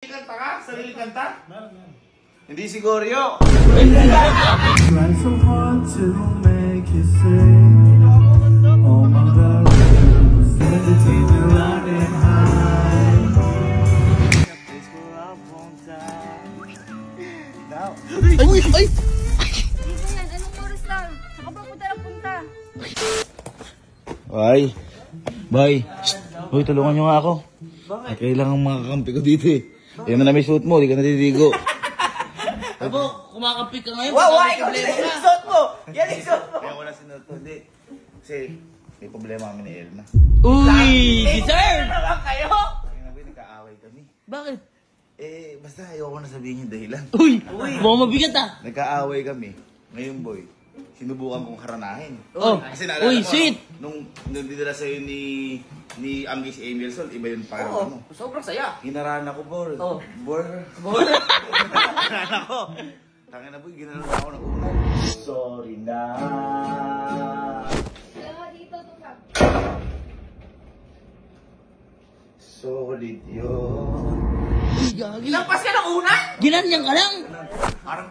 Kanta ka? Sarili kanta? Hindi si Goryo. Try so hard to make you sing. Oh my God, between you running high. This for a long time. Now. Ay! Ay! Dito yan, anong oras lang? Saka ba punta lang punta? Ay. Bay. Uy, tulungan nyo nga ako. Bakit? Kailangan makakampi ko dito eh. Yan na may suit mo, di ka natitigo. Abo, kumakampi ka ngayon. Wow, ikaw na yung suot mo! Yan yung suot mo! Kaya ko na sinuot to, hindi. Kasi may problema kami ni Elna. Uy! Deserve! Ano naman kayo? Kaya na ba, nagkaaway kami. Bakit? Basta ayoko na sabihin yung dahilan. Uy! Mukhang mabigat ah. Nagkaaway kami. Ngayon boy, sinubukan kong haranahin. Oh, Kasi naalala uy, ko, sweet! Nung dinala sa'yo ni Angis Emerson, iba yung pakiramdam mo. Sobrang saya. Hinarana ko, Bor. Oh. Bor. Hinarana ko. Tangin na boy, ginano na ako ng una. Sorry na. Dalawa dito, tukap. Solid yun. Uy, gagi. Lampas ka ng una? Ginanyan ka lang. Parang...